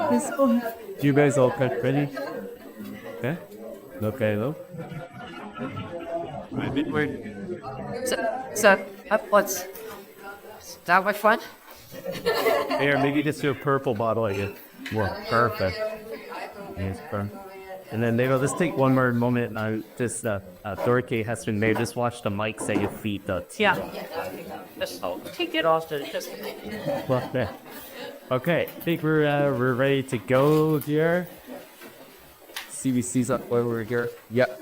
This one. You guys all cut ready? Okay. Okay, look. I think we're What's that my friend? here. Maybe just do a purple bottle, I guess. Well, perfect. Yes, perfect. And then maybe I'll just take one more moment. Now, just Dorothy has been made. Just watch the mics at your feet. Yeah. Just take it off. Just Well, yeah. Okay, I think we're ready to go here. CBC's up while we're here. Yep.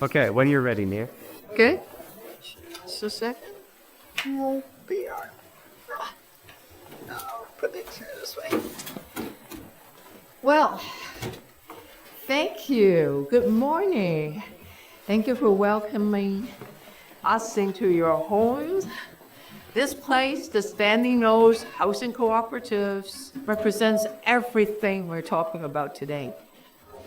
Okay, when you're ready, Nia. okay. Just a sec. Oh, BR. Put it this way. Well, thank you. Good morning. Thank you for welcoming us into your homes. This place, the Standing Nose Housing Cooperatives, represents everything we're talking about today.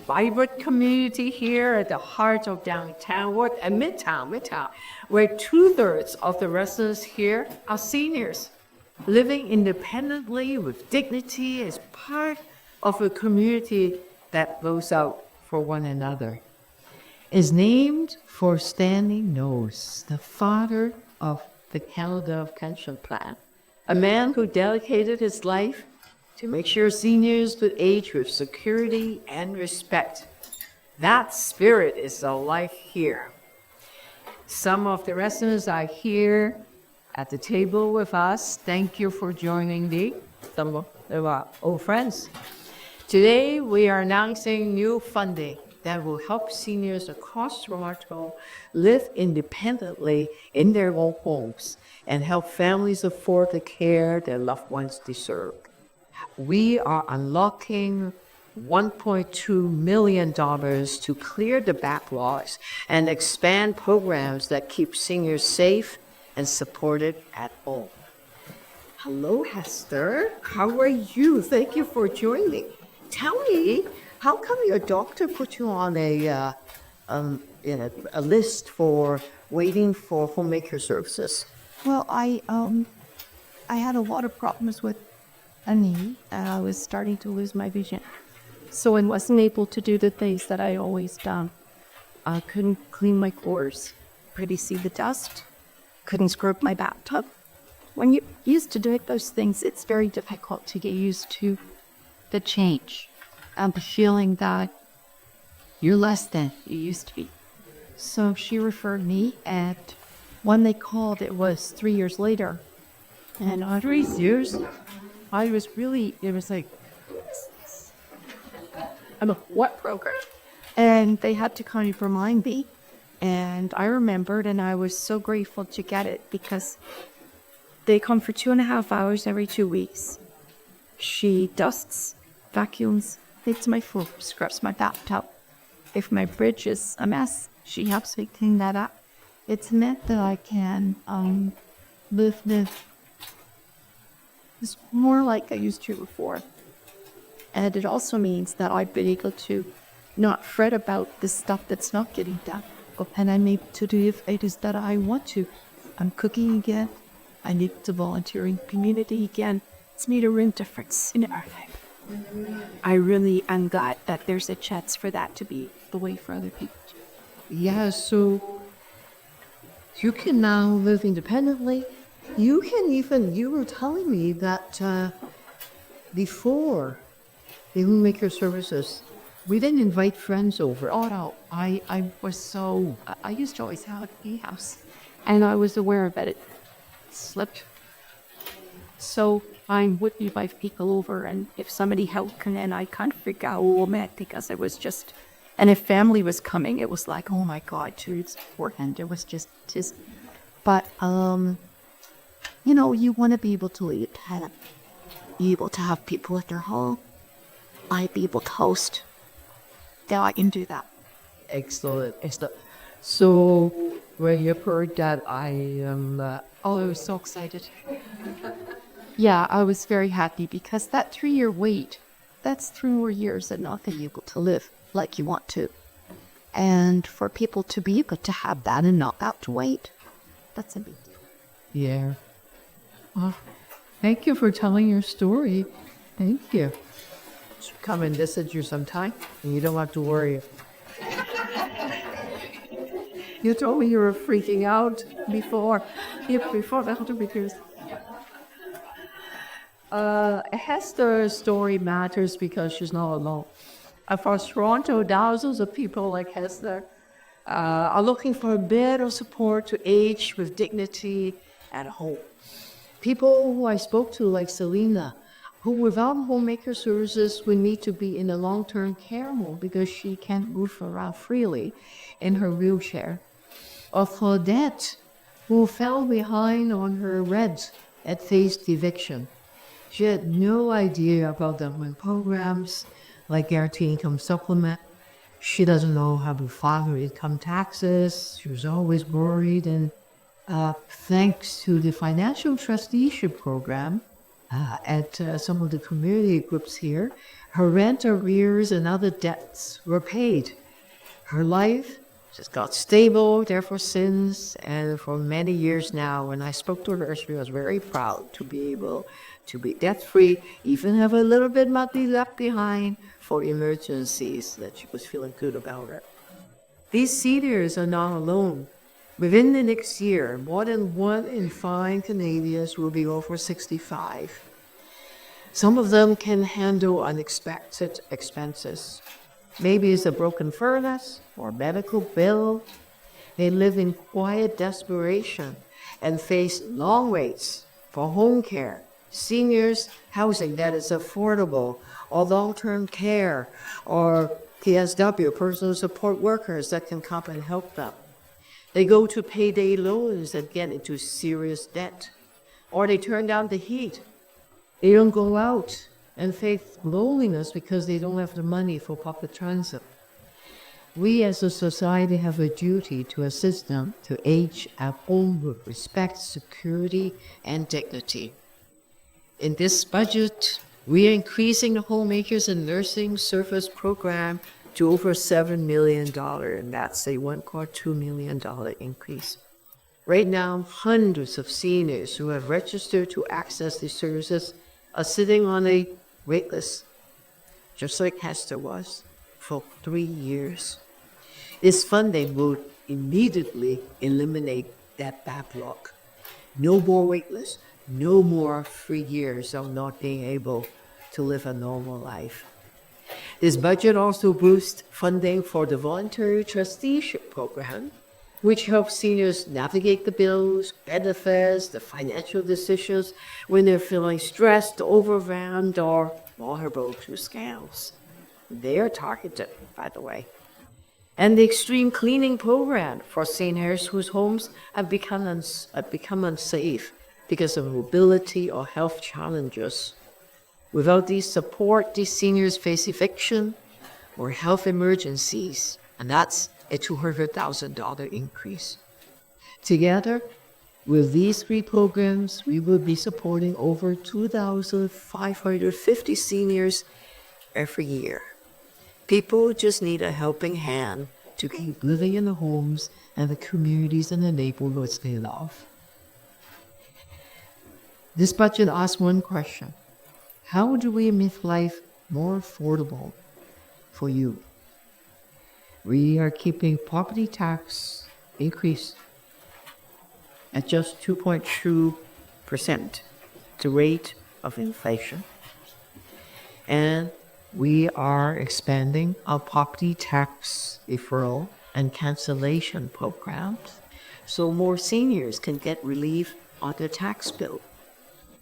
Vibrant community here at the heart of downtown, Midtown, where 2/3 of the residents here are seniors, living independently with dignity as part of a community that looks out for one another. Is named for Standing Nose, the father of the Canada Pension Plan, a man who dedicated his life to make sure seniors would age with security and respect. That spirit is alive here. Some of the residents are here at the table with us. Thank you for joining some of our old friends. Today, we are announcing new funding that will help seniors across Toronto live independently in their own homes and help families afford the care their loved ones deserve. We are unlocking $1.2 million to clear the backlogs and expand programs that keep seniors safe and supported at home. Hello, Hester. How are you? Thank you for joining. Tell me, how come your doctor put you on a list for waiting for homemaker services? Well, I had a lot of problems with a knee, and I was starting to lose my vision. So I wasn't able to do the things that I always done. I couldn't clean my floors, pretty see the dust, couldn't scrub my bathtub. When you're used to doing those things, it's very difficult to get used to the change and the feeling that you're less than you used to be. So she referred me, and when they called, it was 3 years later. And 3 years? I was really, it was like, I'm a what program? And they had to kind of remind me. And I remembered, and I was so grateful to get it because they come for 2.5 hours every 2 weeks. She dusts, vacuums, cleans my floor, scrubs my bathtub. If my fridge is a mess, she helps me clean that up. It's meant that I can live it's more like I used to before. And it also means that I've been able to not fret about the stuff that's not getting done. And I'm able to do it is that I want to. I'm cooking again. I need to volunteer in community again. It's made a real difference in our life. I really am glad that there's a chance for that to be the way for other people. Yeah, so you can now live independently. You were telling me that before the homemaker services, we didn't invite friends over. Oh no, I used to always have a house, and I was aware of it. It slipped. So I would invite people over, and if somebody helped, and then I can't figure out what I meant because it was just, and if family was coming, it was like, oh my God, it's beforehand. It was just, But, you want to be able to be able to have people at their home. I'd be able to host. Now I can do that. excellent. So when you heard that, I was so excited. Yeah, I was very happy because that 3-year wait, that's 3 more years of not being able to live like you want to. And for people to be able to have that and not have to wait, that's a big deal. Yeah. Thank you for telling your story. Thank you. come and visit you sometime, and you don't have to worry. You told me you were freaking out before. Before that, because Hester's story matters because she's not alone. Across Toronto, thousands of people like Hester are looking for a bit of support to age with dignity at home. People who I spoke to, like Selena, who without homemaker services would need to be in a long-term care home because she can't move around freely in her wheelchair. Or Claudette, who fell behind on her rent and faced eviction. She had no idea about government programs like Guaranteed Income Supplement. She doesn't know how to file her income taxes. She was always worried, and thanks to the financial trusteeship program at some of the community groups here, her rent arrears and other debts were paid. Her life just got stable there for since, and for many years now. When I spoke to her, she was very proud to be able to be debt-free, even have a little bit money left behind for emergencies, that she was feeling good about it. These seniors are not alone. Within the next year, more than 1 in 5 Canadians will be over 65. Some of them can handle unexpected expenses. Maybe it's a broken furnace or a medical bill. They live in quiet desperation and face long waits for home care, seniors housing that is affordable, or long-term care, or PSW, personal support workers that can come and help them. They go to payday loans and get into serious debt, or they turn down the heat. They don't go out and face loneliness because they don't have the money for public transit. We as a society have a duty to assist them to age at home with respect, security, and dignity. In this budget, we are increasing the Homemakers and Nursing Service Program to over $7 million, and that's a $1.2 million increase. Right now, hundreds of seniors who have registered to access these services are sitting on a wait list, just like Hester was, for 3 years. This funding will immediately eliminate that backlog. No more wait lists, no more 3 years of not being able to live a normal life. This budget also boosts funding for the Voluntary Trusteeship Program, which helps seniors navigate the bills, benefits, the financial decisions when they're feeling stressed, overwhelmed, or vulnerable to scams. They are targeted, by the way. And the Extreme Cleaning Program for seniors whose homes have become unsafe because of mobility or health challenges. Without these support, these seniors face eviction or health emergencies, and that's a $200,000 increase. Together, with these 3 programs, we will be supporting over 2,550 seniors every year. People just need a helping hand to keep living in the homes and the communities and the neighborhoods they love. This budget asks one question: how do we make life more affordable for you? We are keeping property tax increase at just 2.2%, the rate of inflation. And we are expanding our property tax deferral and cancellation programs so more seniors can get relief on their tax bill.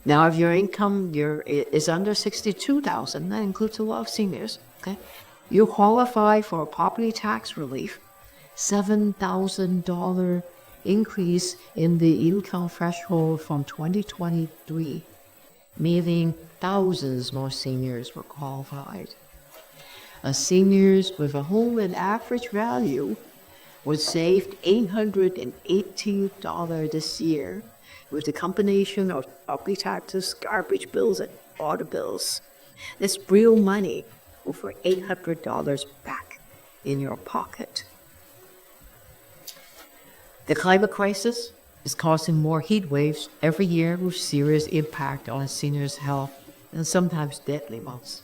Now, if your income is under $62,000, that includes a lot of seniors, okay? You qualify for a property tax relief, $7,000 increase in the income threshold from 2023, meaning thousands more seniors were qualified. Seniors with a home and average value was saved $818 this year with the combination of property taxes, garbage bills, and water bills. That's real money, over $800 back in your pocket. The climate crisis is causing more heat waves every year with serious impact on seniors' health and sometimes deadly ones.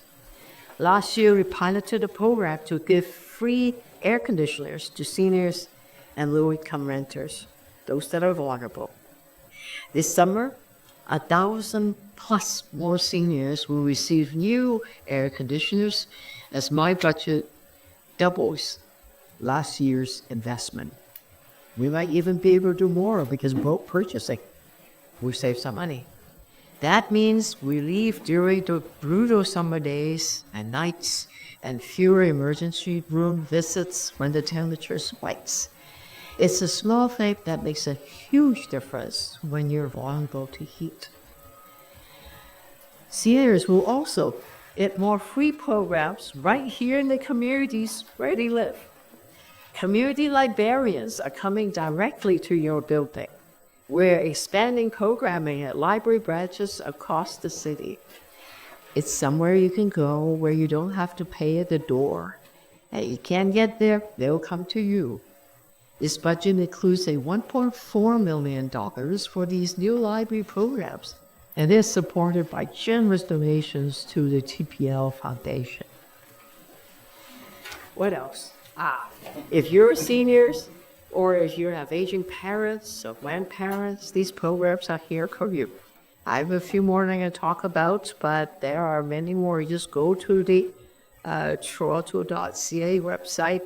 Last year, we piloted a program to give free air conditioners to seniors and low-income renters, those that are vulnerable. This summer, 1,000 plus more seniors will receive new air conditioners as my budget doubles last year's investment. We might even be able to do more because bulk purchasing will save some money. That means we leave during the brutal summer days and nights and fewer emergency room visits when the temperature spikes. It's a small thing that makes a huge difference when you're vulnerable to heat. Seniors will also get more free programs right here in the communities where they live. Community librarians are coming directly to your building. We're expanding programming at library branches across the city. It's somewhere you can go where you don't have to pay at the door. And you can't get there, they'll come to you. This budget includes a $1.4 million for these new library programs, and is supported by generous donations to the TPL Foundation. What else? If you're seniors, or if you have aging parents or grandparents, these programs are here for you. I have a few more I'm going to talk about, but there are many more. You just go to the toronto.ca website,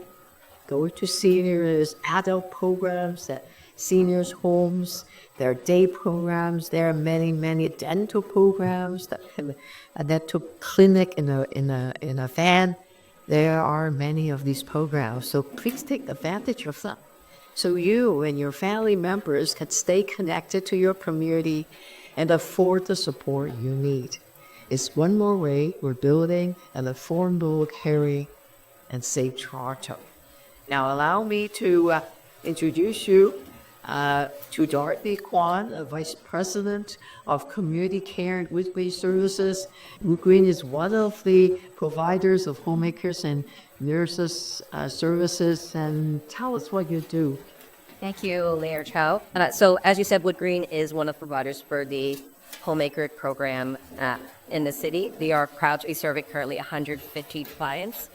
go to seniors, adult programs, seniors' homes, there are day programs, there are many, many dental programs, that have a dental clinic in a van. There are many of these programs, so please take advantage of them, so you and your family members can stay connected to your community and afford the support you need. It's one more way we're building an affordable, caring, and safe Toronto. Now allow me to introduce you to Dorothy Kwan, Vice President of Community Care and Woodgreen Services. Woodgreen is one of the providers of homemakers and nurses services, and tell us what you do. Thank you, Mayor Chow. So as you said, Woodgreen is one of the providers for the homemaker program in the city. We are proud to be serving currently 150 clients.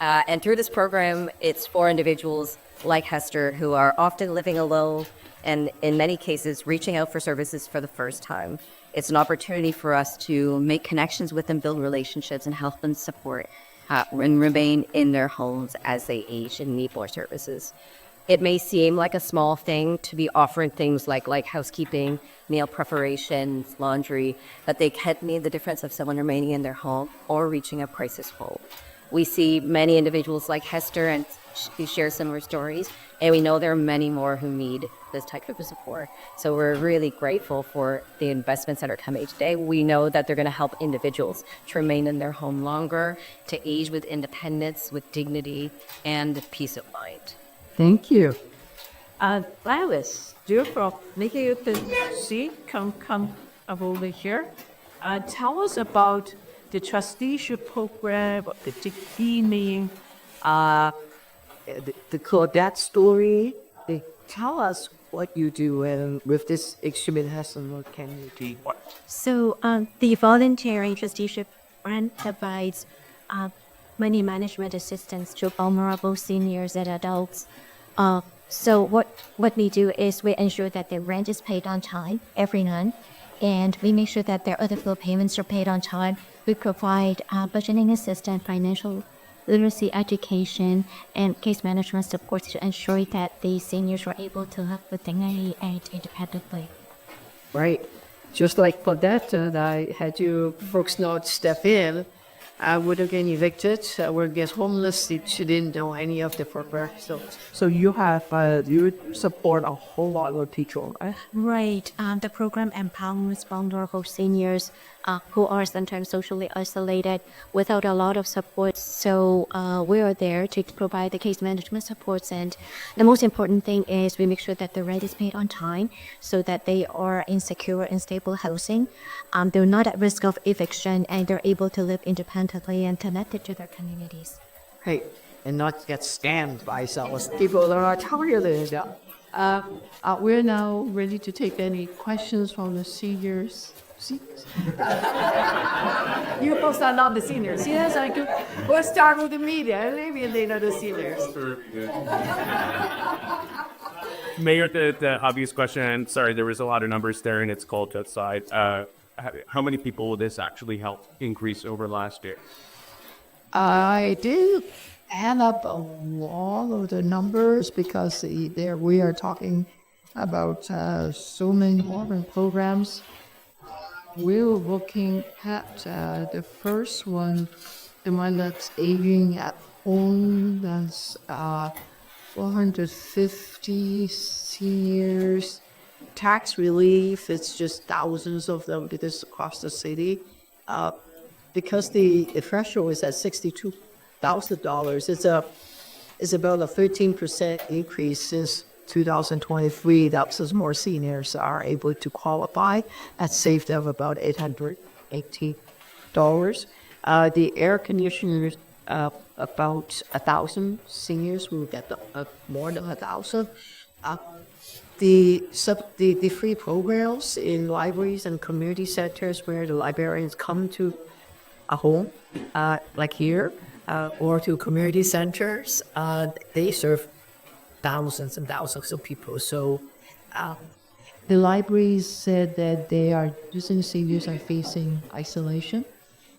And through this program, it's for individuals like Hester who are often living alone and in many cases reaching out for services for the first time. It's an opportunity for us to make connections with them, build relationships, and help them support and remain in their homes as they age and need more services. It may seem like a small thing to be offering things like housekeeping, meal preparations, laundry, but they can mean the difference of someone remaining in their home or reaching a crisis goal. We see many individuals like Hester, and she shares similar stories, and we know there are many more who need this type of support. So we're really grateful for the investments that are coming today. We know that they're going to help individuals to remain in their home longer, to age with independence, with dignity, and peace of mind. Thank you. Alice, you're from making you can see, come over here. Tell us about the trusteeship program, the theming, the Claudette story. Tell us what you do and with this extremely national community. So the voluntary trusteeship grant provides money management assistance to vulnerable seniors and adults. So what we do is we ensure that their rent is paid on time every month, and we make sure that their other bill payments are paid on time. We provide budgeting assistance, financial literacy education, and case management support to ensure that the seniors are able to live with dignity and independently. Right. Just like for that, I had you folks not step in, I would have been evicted, would get homeless if she didn't know any of the program. So you have, you support a whole lot of people, right? Right. The program empowers vulnerable seniors who are sometimes socially isolated without a lot of support. So we are there to provide the case management supports. And the most important thing is we make sure that the rent is paid on time so that they are in secure and stable housing. They're not at risk of eviction, and they're able to live independently and connected to their communities. Right. And not get scammed by some people that are targeted. We're now ready to take any questions from the seniors. seniors. You folks are not the seniors. Yes, I do. We'll start with the media. Maybe they know the seniors. Mayor, the obvious question, and sorry, there was a lot of numbers there and it's cold outside. How many people will this actually help increase over last year? I did add up all of the numbers because there we are talking about so many different programs. We're looking at the first one, the one that's aging at home, that's 450 seniors. Tax relief, it's just thousands of them because across the city. Because the threshold is at $62,000, it's about a 13% increase since 2023. That's as more seniors are able to qualify. That saved them about $880. The air conditioners, about 1,000 seniors will get more than 1,000. The free programs in libraries and community centers where the librarians come to a home, like here, or to community centers, they serve thousands and thousands of people. So the libraries said that they are using seniors are facing isolation,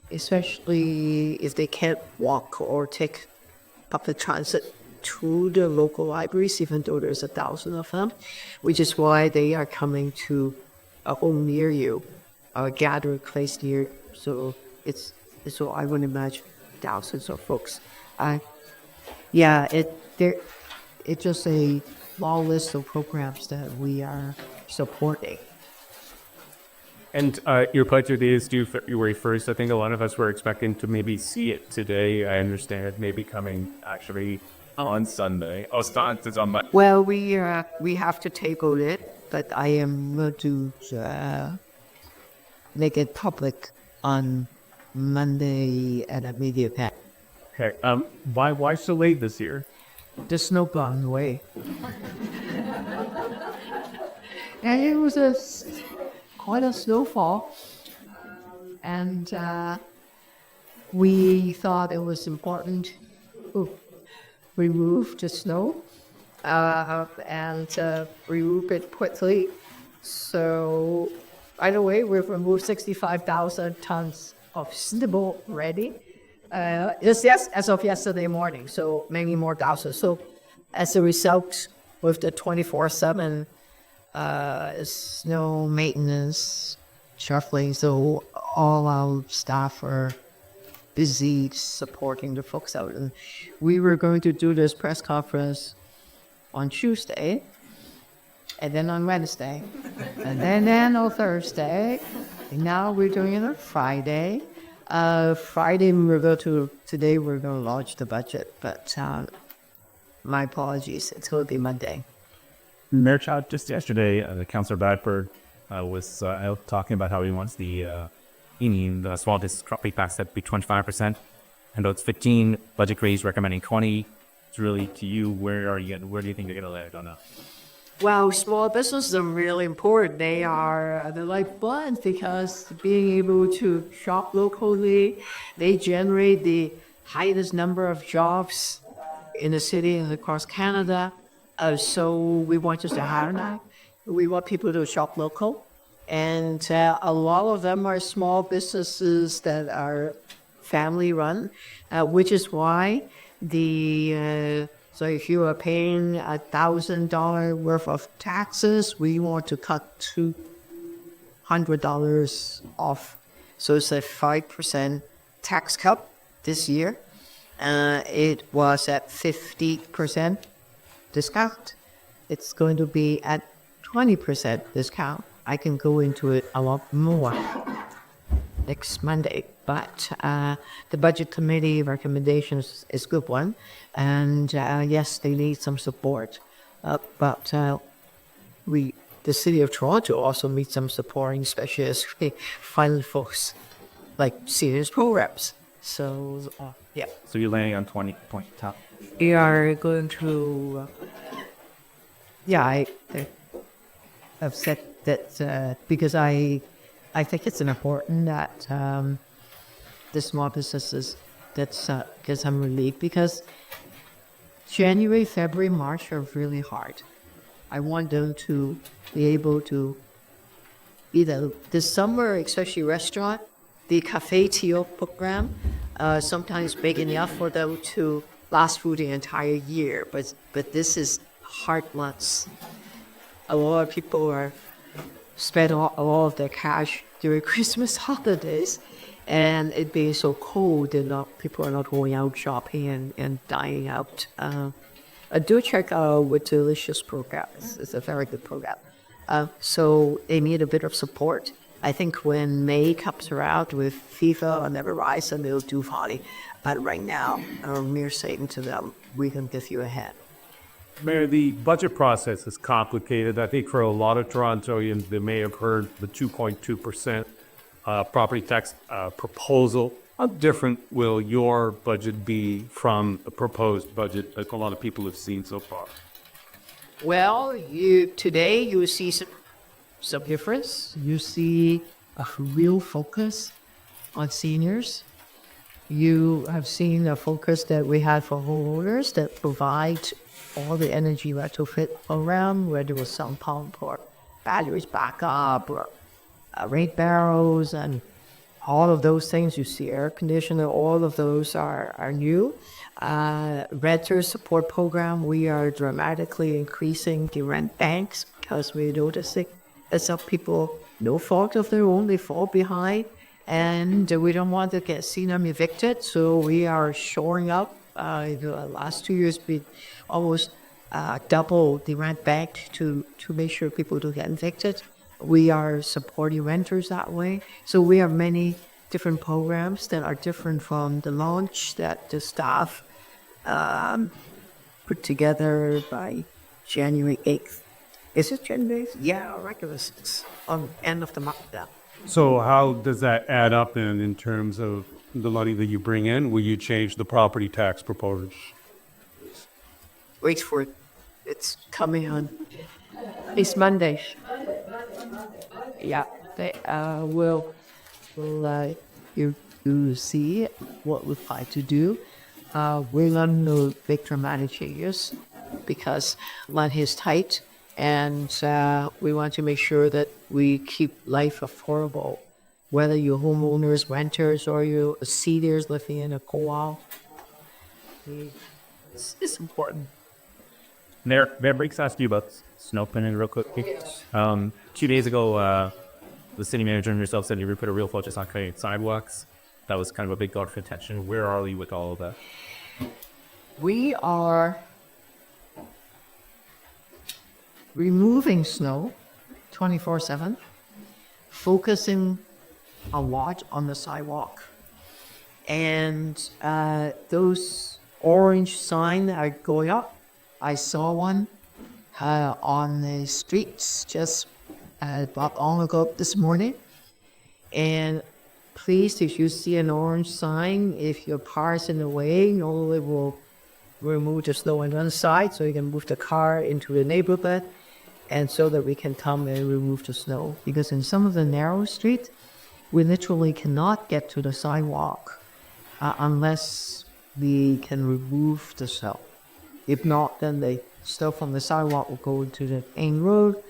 especially if they can't walk or take public transit to the local libraries, even though there's 1,000 of them, which is why they are coming to a home near you, a gathering place near you. So so I would imagine thousands of folks. It's just a long list of programs that we are supporting. And your budget is due February 1st. I think a lot of us were expecting to maybe see it today. I understand it may be coming actually on Sunday. Oh, it's on Monday. Well, we have to table it, but I am going to make it public on Monday at a media pack. Okay. Why so late this year? The snow gone away. And it was quite a snowfall. And we thought it was important to remove the snow and remove it quickly. So, by the way, we've removed 65,000 tons of snow already. As of yesterday morning, so many more thousands. So as a result, with the 24/7 snow maintenance, shuffling, so all our staff are busy supporting the folks out. And we were going to do this press conference on Tuesday, and then on Wednesday, and then on Thursday, and now we're doing it on Friday. Friday today we're going to launch the budget, but my apologies, it's going to be Monday. Mayor Chow, just yesterday, Councillor Bradford was out talking about how he wants the small business property tax to be 25%. And though it's 15, budget raise recommending 20. It's really to you, where do you think you're going to land on that? Well, small businesses are really important. They are the lifeblood because being able to shop locally, they generate the highest number of jobs in the city and across Canada. So we want just to hire that. We want people to shop local. And a lot of them are small businesses that are family run, which is why so if you are paying $1,000 worth of taxes, we want to cut $200 off. So it's a 5% tax cut this year. It was at 50% discount. It's going to be at 20% discount. I can go into it a lot more next Monday. But the budget committee recommendations is a good one. And yes, they need some support. But the city of Toronto also needs some support, especially as we find folks like seniors programs. So, yeah. So you're landing on 20 point top. We are going to, I have said that because I I think it's important that the small businesses get some relief because January, February, March are really hard. I want them to be able to either this summer, especially restaurant, the cafe TO program, sometimes big enough for them to last through the entire year. But this is hard months. A lot of people are spend all of their cash during Christmas holidays, and it being so cold, people are not going out shopping and dining out. Do check out with Delicious program. It's a very good program. So they need a bit of support. I think when May comes around with FIFA on the horizon, they'll do fine. But right now, we're saying to them, we can give you a hand. Mayor, the budget process is complicated. I think for a lot of Torontonians, they may have heard the 2.2% property tax proposal. How different will your budget be from the proposed budget that a lot of people have seen so far? Well, today you see some difference. You see a real focus on seniors. You have seen the focus that we had for homeowners that provide all the energy retrofit program, whether it was some pump or batteries backup or rain barrels and all of those things. You see air conditioner, all of those are new. Renter support program, we are dramatically increasing the rent banks because we're noticing that some people, no fault of their own, they fall behind and we don't want to see them evicted. So we are shoring up. The last 2 years, we almost double the rent bank to make sure people don't get evicted. We are supporting renters that way. So we have many different programs that are different from the launch that the staff put together by January 8th. Is it January 8th? Yeah, regular. It's on end of the month now. So how does that add up then in terms of the money that you bring in? Will you change the property tax proposal? Wait for it. It's coming on. It's Monday. Yeah, they will you see what we try to do. We're not no big dramatic changes because land is tight, and we want to make sure that we keep life affordable. Whether you're homeowners, renters, or you're seniors living in a co-op, it's important. Mayor, Briggs asked you about snow pinning real quick. 2 days ago, the city manager and yourself said you would put a real focus on creating sidewalks. That was kind of a big goal for attention. Where are you with all of that? We are removing snow 24/7, focusing a lot on the sidewalk. And those orange signs that are going up, I saw one on the streets just about long ago this morning. And please, if you see an orange sign, if your car is in the way, normally we'll remove the snow on one side so you can move the car into the neighborhood and so that we can come and remove the snow. Because in some of the narrow streets, we literally cannot get to the sidewalk unless we can remove the snow. If not, then the snow from the sidewalk will go into the main road,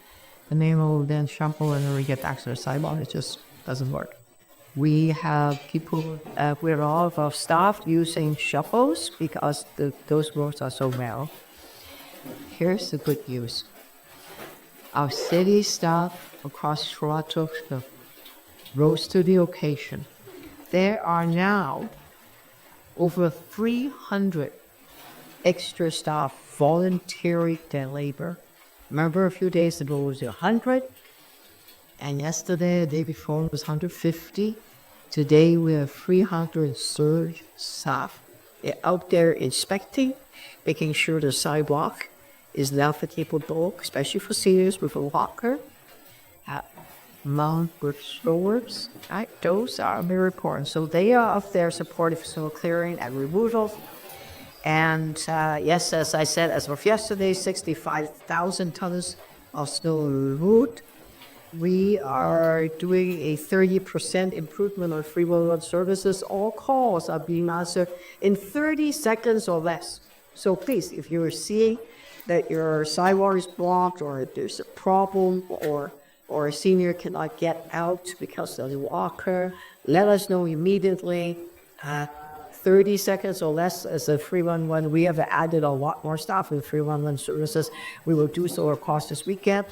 the main road will then shuffle, and then we get back to the sidewalk. It just doesn't work. We have people, with all of our staff using shuffles because those roads are so narrow. Here's the good news. Our city staff across Toronto rose to the occasion. There are now over 300 extra staff volunteering their labor. Remember a few days ago it was 100, and yesterday, the day before, it was 150. Today we have 330 staff. They're out there inspecting, making sure the sidewalk is navigable, especially for seniors with a walker. Mount with strollers, right? Those are very important. So they are up there supporting snow clearing and removal. And yes, as I said, as of yesterday, 65,000 tons of snow removed. We are doing a 30% improvement on 311 services. All calls are being answered in 30 seconds or less. So please, if you're seeing that your sidewalk is blocked or there's a problem or a senior cannot get out because of the walker, let us know immediately. 30 seconds or less as a 311. We have added a lot more staff in 311 services. We will do so across this weekend.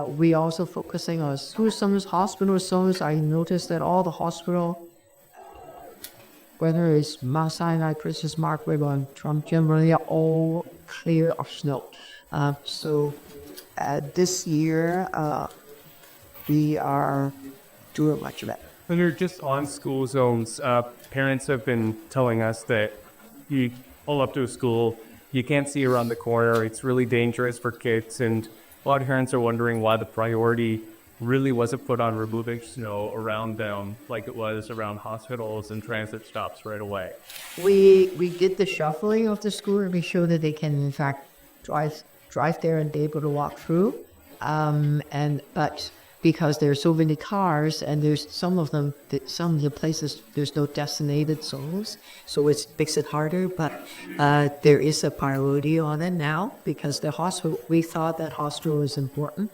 We also focusing on systems, hospital zones. I noticed that all the hospital, whether it's Mount Sinai, Princess Margaret, or Trump generally, are all clear of snow. So this year, we are doing much better. When you're just on school zones, parents have been telling us that you pull up to a school, you can't see around the corner, it's really dangerous for kids, and a lot of parents are wondering why the priority really wasn't put on removing snow around them like it was around hospitals and transit stops right away. We did the shuffling of the school and we showed that they can in fact drive there and be able to walk through. But because there's so many cars and there's some of the places there's no designated zones, so it makes it harder. But there is a priority on it now because the hospital. We thought that hospital is important,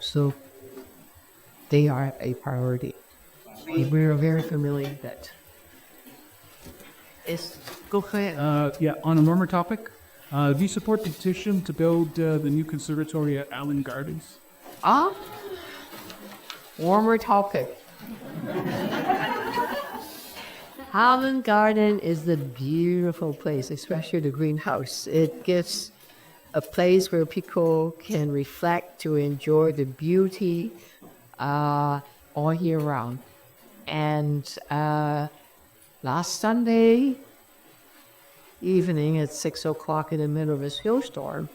so they are a priority. We are very familiar with that. Go ahead. Yeah, on a warmer topic, do you support the petition to build the new conservatory at Allen Gardens? Warmer topic. Allen Garden is a beautiful place, especially the greenhouse. It gives a place where people can reflect to enjoy the beauty all year round. And last Sunday evening at 6 o'clock in the middle of a snowstorm,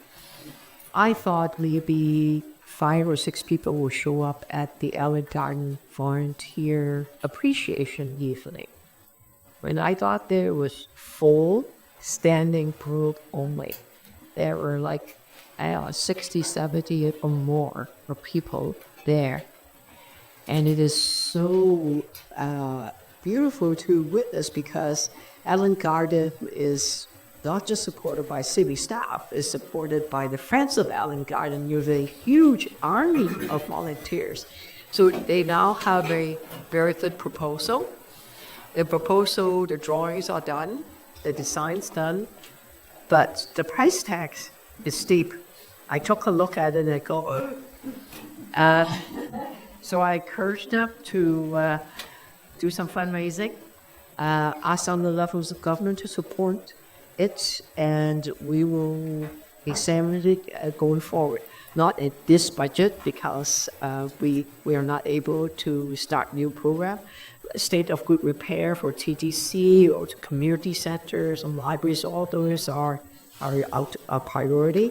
I thought maybe 5 or 6 people will show up at the Allen Garden Volunteer Appreciation Evening. When I thought there was full standing group only, there were like 60, 70 or more of people there. And it is so beautiful to witness because Allen Garden is not just supported by city staff, it's supported by the Friends of Allen Garden. You have a huge army of volunteers. So they now have a very good proposal. The proposal, the drawings are done, the design's done, but the price tag is steep. I took a look at it and I go, so I encouraged them to do some fundraising, ask on the levels of government to support it, and we will examine it going forward. Not at this budget because we are not able to start new program. State of good repair for TTC or to community centers and libraries, all those are a priority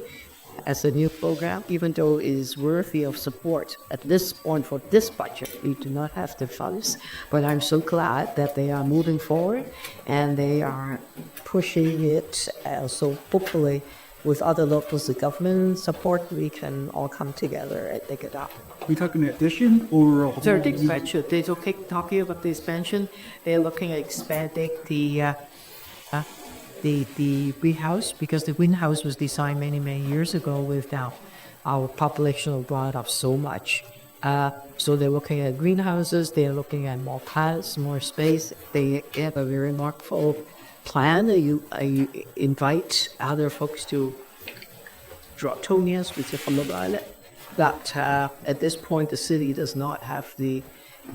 as a new program, even though it is worthy of support. At this point for this budget, we do not have the funds, but I'm so glad that they are moving forward and they are pushing it. So hopefully with other levels of government support, we can all come together and take it up. Are we talking addition or a whole So the new- expansion, they're talking about the expansion. They're looking at expanding the greenhouse because the greenhouse was designed many, many years ago with now our population have brought up so much. So they're looking at greenhouses, they're looking at more plants, more space. They have a very remarkable plan. You invite other folks to told us, which is from the island, that at this point the city does not have the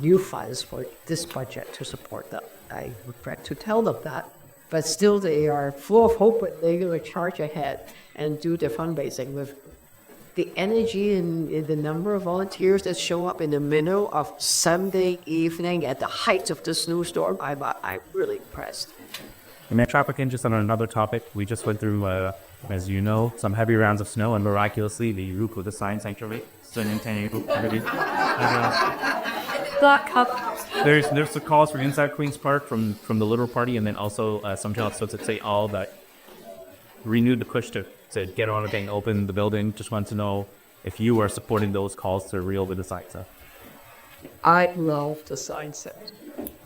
new funds for this budget to support them. I regret to tell them that, but still they are full of hope that they're going to charge ahead and do the fundraising with the energy and the number of volunteers that show up in the middle of Sunday evening at the height of the snowstorm. I'm really impressed. And then Tropican, just on another topic, we just went through, as you know, some heavy rounds of snow, and miraculously, the Ruku, the Science Sanctuary, Black Cup. there's the calls for inside Queen's Park from the Little Party, and then also some jobs that say all that renewed the push to get on again, open the building. Just want to know if you are supporting those calls to reel with the science center. I love the science center.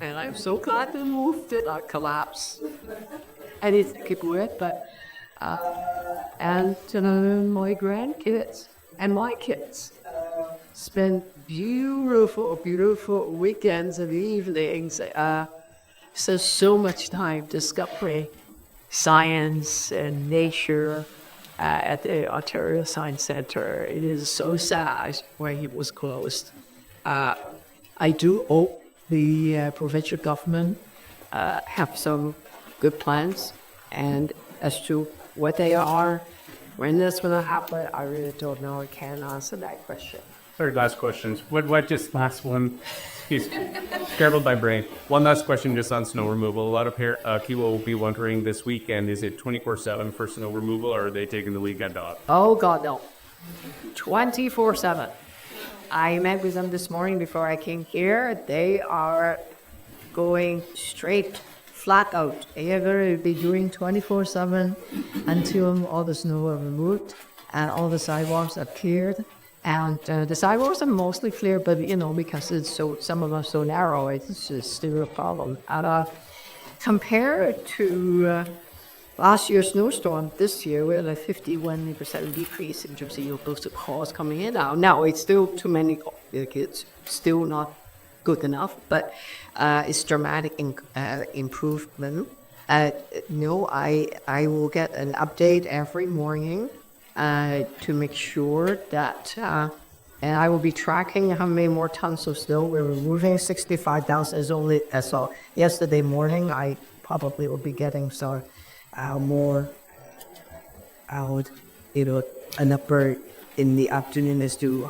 And I'm so glad they moved it, not collapse. I didn't keep it, but, and my grandkids and my kids spend beautiful, beautiful weekends and evenings. So much time discovering science and nature at the Ontario Science Center. It is so sad when it was closed. I do hope the provincial government have some good plans, and as to what they are, when that's going to happen, I really don't know. I can't answer that question. Third last questions. What just last one? He's scrambled my brain. One last question just on snow removal. A lot of people will be wondering this weekend, is it 24/7 for snow removal, or are they taking the weekend off? Oh, God, no. 24/7. I met with them this morning before I came here. They are going straight, flat out. They are going to be doing 24/7 until all the snow are removed and all the sidewalks are cleared. And the sidewalks are mostly clear, but because it's some of them are so narrow, it's just still a problem. And compared to last year's snowstorm, this year we had a 51% decrease in terms of those calls coming in. Now it's still too many. It's still not good enough, but it's dramatic improvement. No, I will get an update every morning to make sure that, and I will be tracking how many more tons of snow we're removing. 65,000 is only, so yesterday morning I probably will be getting more out, an upper in the afternoon as to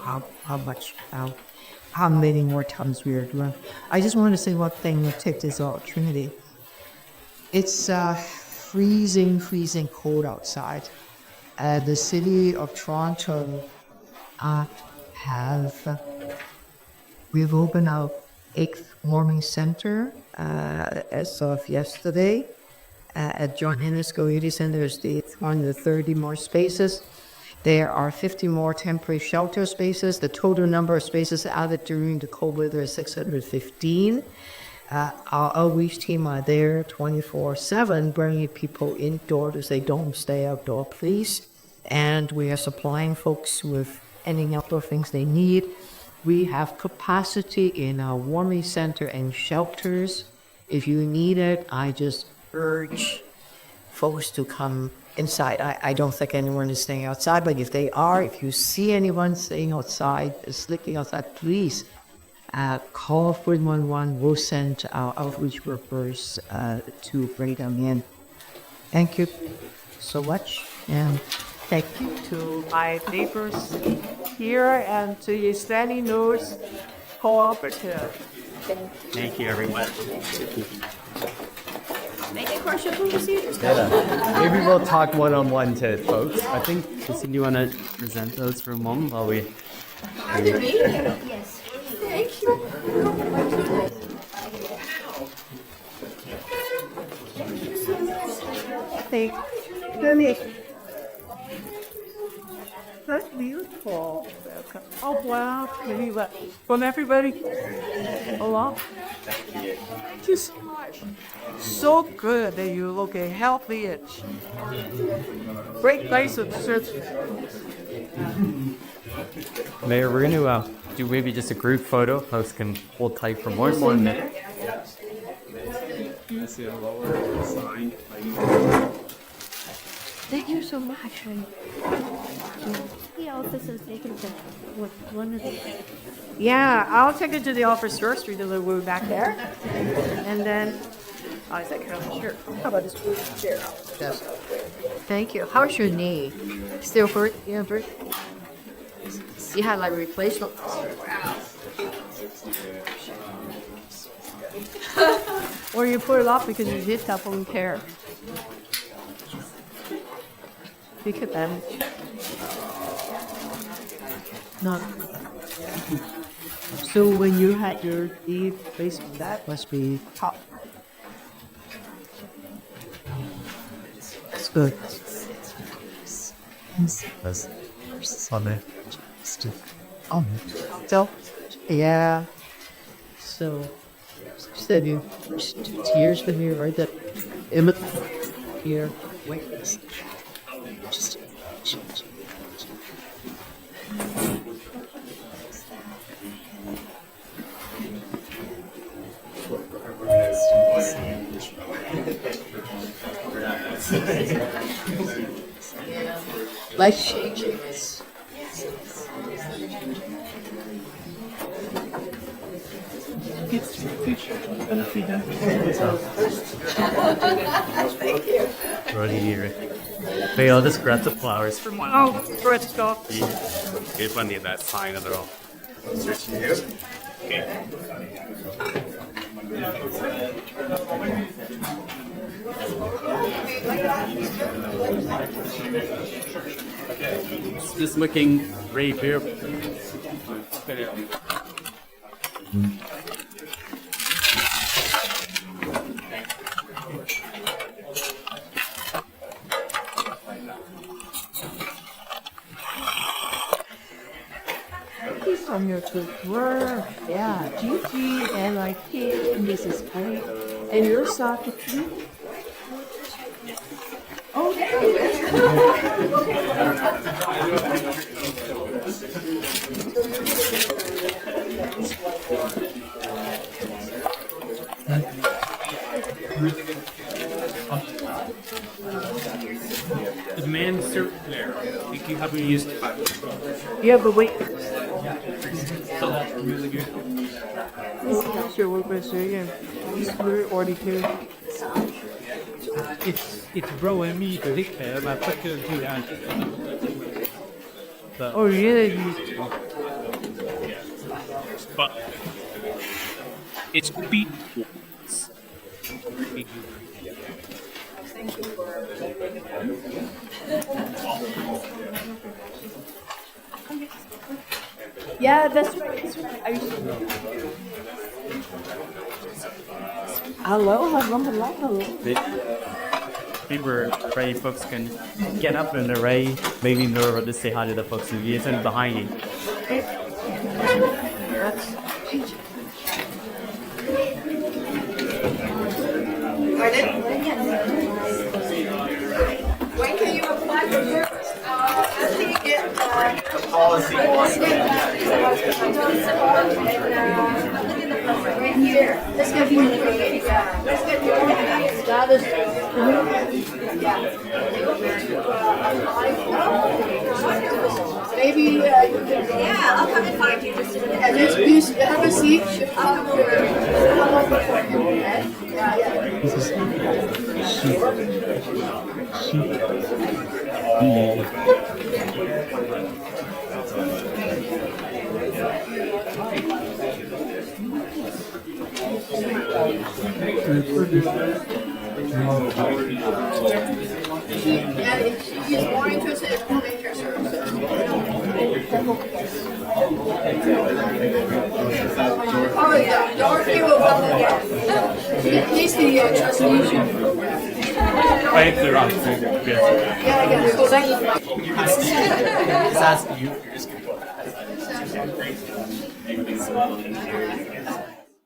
how many more tons we are doing. I just want to say one thing to take this opportunity. It's freezing cold outside. The city of Toronto we've opened our 8th warming center as of yesterday at John Hennis Community Center. There's 130 more spaces. There are 50 more temporary shelter spaces. The total number of spaces added during the cold weather is 615. Our outreach team are there 24/7, bringing people indoors to say, don't stay outdoor, please. And we are supplying folks with any outdoor things they need. We have capacity in our warming center and shelters. If you need it, I just urge folks to come inside. I don't think anyone is staying outside, but if they are, if you see anyone staying outside, sleeping outside, please call 411. We'll send our outreach workers to bring them in. Thank you so much, and thank you to my neighbors here and to your Standing Nose Cooperative. Thank you, everyone. Any questions from the seniors? Maybe we'll talk one-on-one to folks. I think, Christine, do you want to present those for a moment while we... Yes. Thank you. Thank you. That's beautiful. Oh, wow. From everybody. Hello. Thank you so much. So good that you look healthy and great place of search. Mayor, we're going to do maybe just a group photo. Folks can hold tight for more than 1 minute. Thank you so much. The office is taken to one of the... Yeah, I'll take it to the office first. We deliver back there. And then, is that kind of sure? How about this chair? Thank you. How's your knee? Still hurt? Yeah, hurt? You had like replacement. Wow. Or you put it off because you did have home care. You could manage. No. So when you had your knee replacement, that must be tough. That's good. That's Sunday. Oh, so, yeah. So, you said you tears been here, right? That Emmett here. Wait. Just. Life changing. Right here. Hey, I'll just grab the flowers from one. Oh, let's go. If I need that sign of it all. It's just looking great here. From your tour, yeah, Gigi and my kid, Mrs. Kate, and your soccer team. The man served there. I think you haven't used it. Yeah, but wait. Really good. Sure, what we're saying. We're already here. It's bro and me to lick there, but put your two down. Oh, really? But it's beat. Yeah, that's right. That's right. Hello. People, right, folks can get up in the right, maybe know to say hi to the folks who isn't behind you. When can you apply for service? After you get Policy. right here. Let's get you. Let's get you. That is. Maybe. Yeah, I'll come and find you just in a minute. Just have a seat. Come over for you. Okay? Yeah. He's more interested in homemaker services. Oh, yeah, Dorothy will come again. He's the trustee. Right there, Yeah, so thank you. Just ask you.